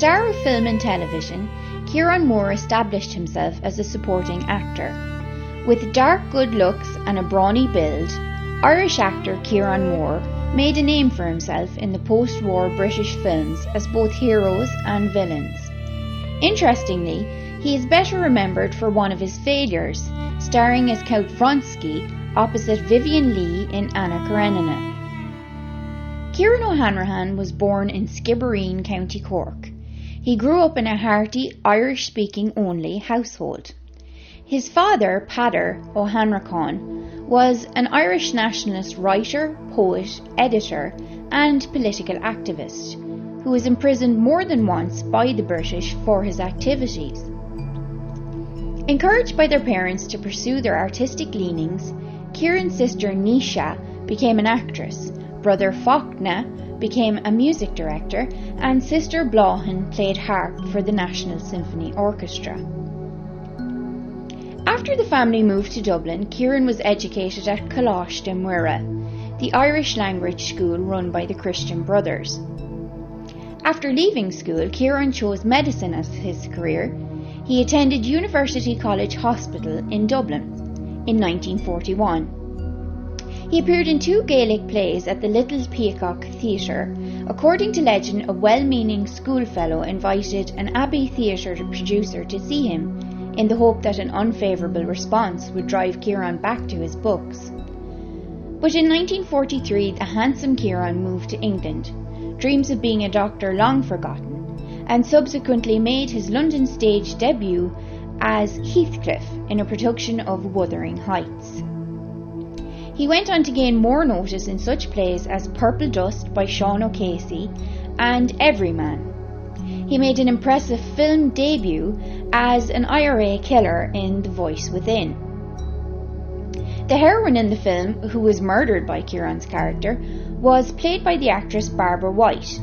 star of film and television, Kieron Moore established himself as a supporting actor. With dark good looks and a brawny build, Irish actor Kieron Moore made a name for himself in the post-war British films as both heroes and villains. Interestingly, he is better remembered for one of his failures, starring as Count Vronsky opposite Vivien Leigh in Anna Karenina. Kieran O'Hanrahan was born in Skibbereen, County Cork. He grew up in a hearty Irish-speaking only household. His father, Peadar O'Hanrahan, was an Irish nationalist writer, poet, editor and political activist, who was imprisoned more than once by the British for his activities. Encouraged by their parents to pursue their artistic leanings, Kieran's sister Nisha became an actress, brother Faulkner became a music director, and sister Blahan played harp for the National Symphony Orchestra. After the family moved to Dublin, Kieran was educated at Coláiste de Muire, the Irish language school run by the Christian Brothers. After leaving school, Kieran chose medicine as his career. He attended University College Hospital in Dublin in 1941. He appeared in 2 Gaelic plays at the Little Peacock Theatre. According to legend, a well-meaning schoolfellow invited an Abbey Theatre producer to see him in the hope that an unfavourable response would drive Kieran back to his books. But in 1943, the handsome Kieran moved to England, dreams of being a doctor long forgotten, and subsequently made his London stage debut as Heathcliff in a production of Wuthering Heights. He went on to gain more notice in such plays as Purple Dust by Sean O'Casey and Everyman. He made an impressive film debut as an IRA killer in The Voice Within. The heroine in the film, who was murdered by Kieran's character, was played by the actress Barbara White,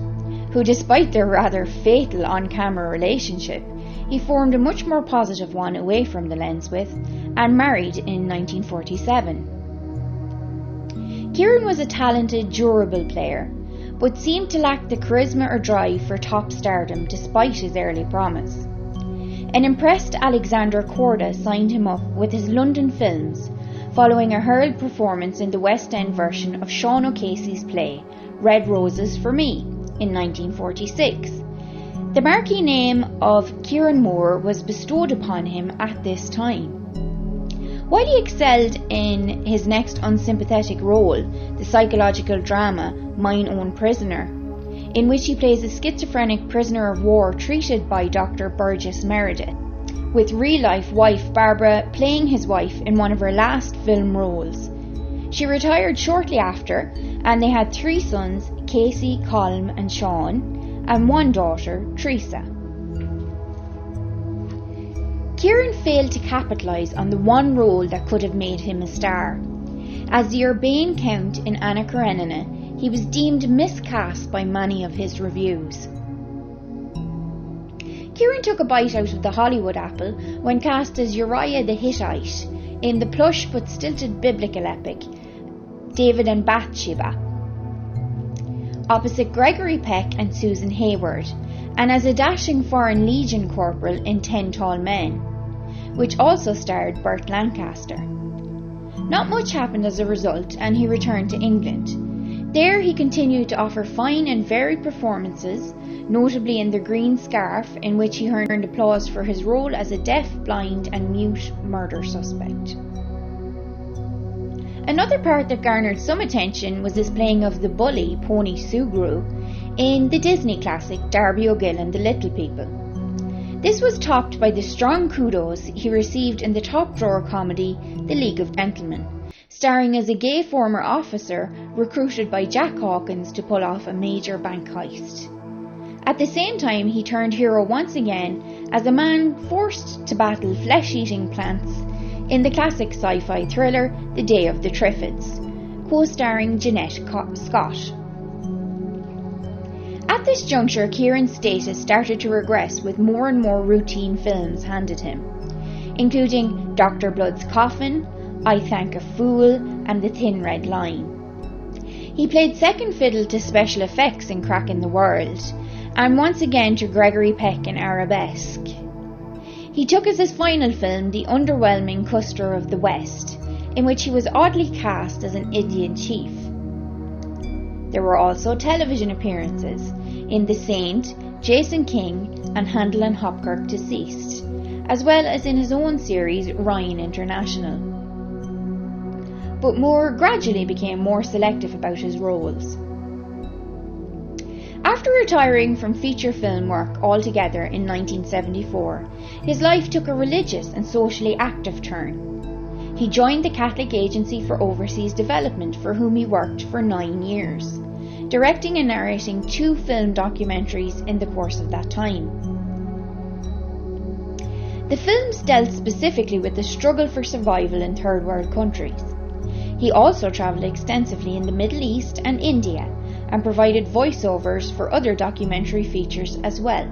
who, despite their rather fatal on-camera relationship, he formed a much more positive one away from the lens with, and married in 1947. Kieran was a talented, durable player, but seemed to lack the charisma or drive for top stardom despite his early promise. An impressed Alexander Korda signed him up with his London films, following a hurled performance in the West End version of Sean O'Casey's play Red Roses for Me in 1946. The marquee name of Kieron Moore was bestowed upon him at this time. While he excelled in his next unsympathetic role, the psychological drama Mine Own Prisoner, in which he plays a schizophrenic prisoner of war treated by Dr. Burgess Meredith, with real-life wife Barbara playing his wife in one of her last film roles. She retired shortly after, and they had 3 sons, Casey, Colm and Sean, and 1 daughter, Teresa. Kieran failed to capitalise on the one role that could have made him a star. As the urbane count in Anna Karenina, he was deemed miscast by many of his reviews. Kieran took a bite out of the Hollywood apple when cast as Uriah the Hittite in the plush but stilted biblical epic David and Bathsheba, opposite Gregory Peck and Susan Hayward, and as a dashing Foreign Legion corporal in 10 Tall Men, which also starred Burt Lancaster. Not much happened as a result, and he returned to England. There he continued to offer fine and varied performances, notably in The Green Scarf, in which he earned applause for his role as a deaf, blind and mute murder suspect. Another part that garnered some attention was his playing of the bully Pony Sugru in the Disney classic Darby O'Gill and the Little People. This was topped by the strong kudos he received in the top-drawer comedy The League of Gentlemen, starring as a gay former officer recruited by Jack Hawkins to pull off a major bank heist. At the same time, he turned hero once again as a man forced to battle flesh-eating plants in the classic sci-fi thriller The Day of the Triffids, co-starring Jeanette Scott. At this juncture, Kieran's status started to regress with more and more routine films handed him, including Dr. Blood's Coffin, I Thank a Fool and The Thin Red Line. He played second fiddle to special effects in Cracking the World, and once again to Gregory Peck in Arabesque. He took as his final film the underwhelming Custer of the West, in which he was oddly cast as an Indian chief. There were also television appearances in The Saint, Jason King and Handel and Hopkirk Deceased, as well as in his own series Ryan International. But Moore gradually became more selective about his roles. After retiring from feature film work altogether in 1974, his life took a religious and socially active turn. He joined the Catholic Agency for Overseas Development, for whom he worked for 9 years, directing and narrating 2 film documentaries in the course of that time. The films dealt specifically with the struggle for survival in third world countries. He also travelled extensively in the Middle East and India, and provided voiceovers for other documentary features as well.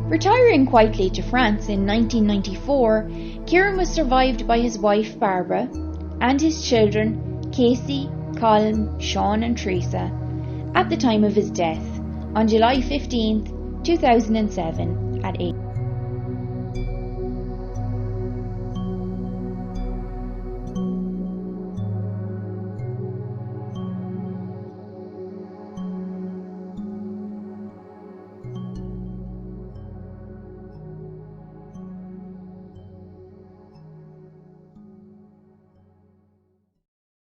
Retiring quietly to France in 1994, Kieran was survived by his wife Barbara and his children Casey, Colin, Sean and Teresa at the time of his death on July 15, 2007 at 8.